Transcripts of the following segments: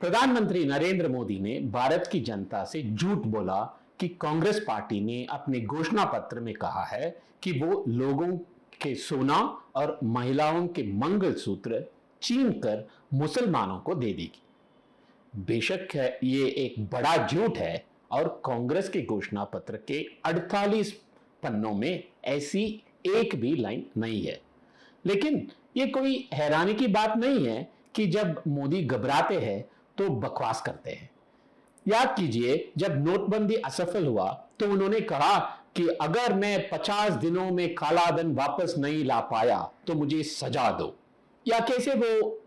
प्रधानमंत्री नरेंद्र मोदी ने भारत की जनता से झूठ बोला कि कांग्रेस पार्टी ने अपने घोषणा पत्र में कहा है कि वो लोगों के सोना और महिलाओं के मंगलसूत्र छीन कर मुसलमानों को दे देगी। बेशक है ये एक बड़ा झूठ है और कांग्रेस के घोषणा पत्र के 48 पन्नों में ऐसी एक भी लाइन नहीं है। लेकिन ये कोई हैरानी की बात नहीं है कि जब मोदी घबराते हैं तो बकवास करते हैं। याद कीजिए, जब नोटबंदी असफल हुआ तो उन्होंने कहा कि अगर मैं 50 दिनों में काला धन वापस नहीं ला पाया तो मुझे सजा दो। या कैसे वो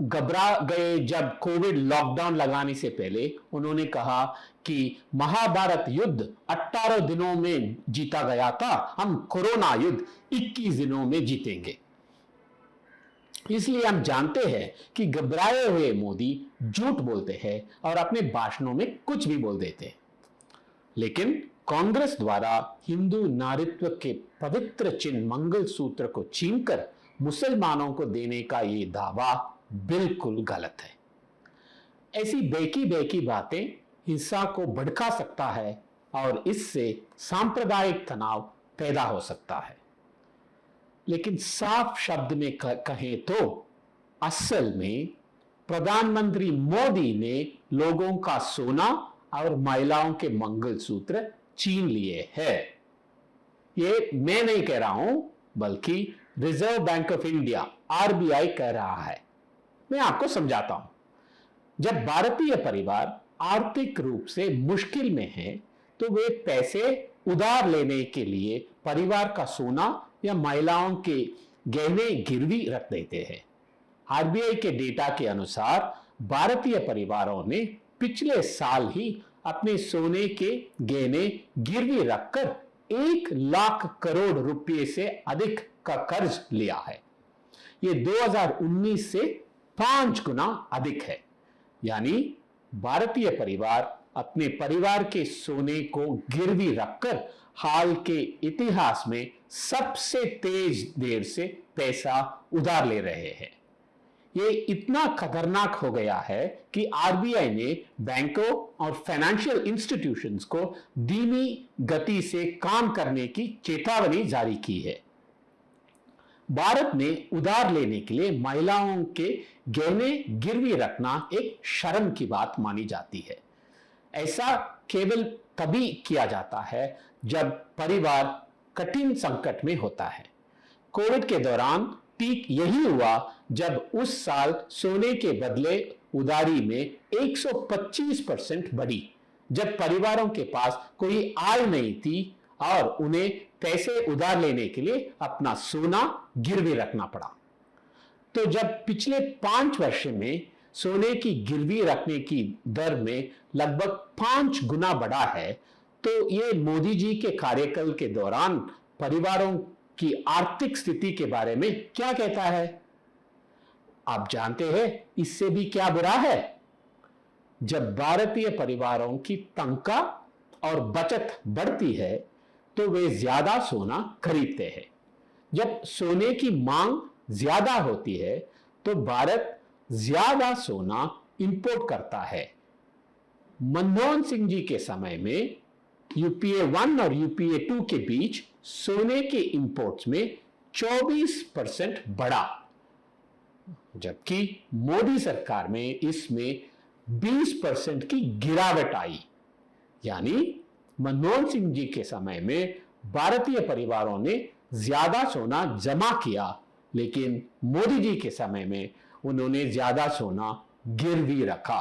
घबरा गए जब कोविड लॉकडाउन लगाने से पहले उन्होंने कहा कि महाभारत युद्ध 18 दिनों में जीता गया था, हम कोरोना युद्ध 21 दिनों में जीतेंगे। इसलिए हम जानते हैं कि घबराए हुए मोदी झूठ बोलते हैं और अपने भाषणों में कुछ भी बोल देते हैं। लेकिन कांग्रेस द्वारा हिंदू नारीत्व के पवित्र चिन्ह मंगलसूत्र को छीनकर मुसलमानों को देने का ये दावा बिल्कुल गलत है। ऐसी बेकी बेकी बातें हिंसा को भड़का सकता है और इससे सांप्रदायिक तनाव पैदा हो सकता है। लेकिन साफ शब्द में कहें तो असल में प्रधानमंत्री मोदी ने लोगों का सोना और महिलाओं के मंगलसूत्र छीन लिए हैं। ये मैं नहीं कह रहा हूं, बल्कि reserve bank of India RBI कह रहा है। मैं आपको समझाता हूं। जब भारतीय परिवार आर्थिक रूप से मुश्किल में है तो वे पैसे उधार लेने के लिए परिवार का सोना या महिलाओं के गहने गिरवी रख देते हैं। आरबीआई के डेटा के अनुसार भारतीय परिवारों ने पिछले साल ही अपने सोने के गहने गिरवी रखकर 1 लाख करोड़ रुपए से अधिक का कर्ज लिया है। यह 2019 से 5 गुना अधिक है। यानी भारतीय परिवार अपने परिवार के सोने को गिरवी रखकर हाल के इतिहास में सबसे तेज देर से पैसा उधार ले रहे हैं। ये इतना खतरनाक हो गया है कि आरबीआई ने बैंकों और फाइनेंशियल इंस्टीट्यूशंस को धीमी गति से काम करने की चेतावनी जारी की है। भारत में उधार लेने के लिए महिलाओं के गहने गिरवी रखना एक शर्म की बात मानी जाती है। ऐसा केवल तभी किया जाता है जब परिवार कठिन संकट में होता है। कोविड के दौरान पीक यही हुआ जब उस साल सोने के बदले उधारी में 125% बढ़ी, जब परिवारों के पास कोई आय नहीं थी और उन्हें पैसे उधार लेने के लिए अपना सोना गिरवी रखना पड़ा। तो जब पिछले 5 वर्ष में सोने की गिरवी रखने की दर में लगभग 5 गुना बढ़ा है, तो ये मोदी जी के कार्यकाल के दौरान परिवारों की आर्थिक स्थिति के बारे में क्या कहता है? आप जानते हैं इससे भी क्या बुरा है? जब भारतीय परिवारों की तनख्वाह और बचत बढ़ती है तो वे ज्यादा सोना खरीदते हैं। जब सोने की मांग ज्यादा होती है तो भारत ज्यादा सोना इंपोर्ट करता है। मनमोहन सिंह जी के समय में यूपीए 1 और यूपीए 2 के बीच सोने के इंपोर्ट्स में 24% बढ़ा, जबकि मोदी सरकार में इसमें 20% की गिरावट आई। यानी मनमोहन सिंह जी के समय में भारतीय परिवारों ने ज्यादा सोना जमा किया, लेकिन मोदी जी के समय में उन्होंने ज्यादा सोना गिरवी रखा।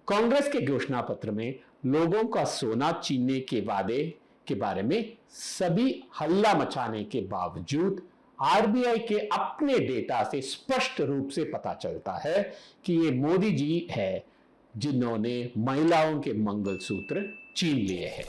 कांग्रेस के घोषणा पत्र में लोगों का सोना छीनने के वादे के बारे में सभी हल्ला मचाने के बावजूद आरबीआई के अपने डेटा से स्पष्ट रूप से पता चलता है कि ये मोदी जी है जिन्होंने महिलाओं के मंगलसूत्र छीन लिए हैं।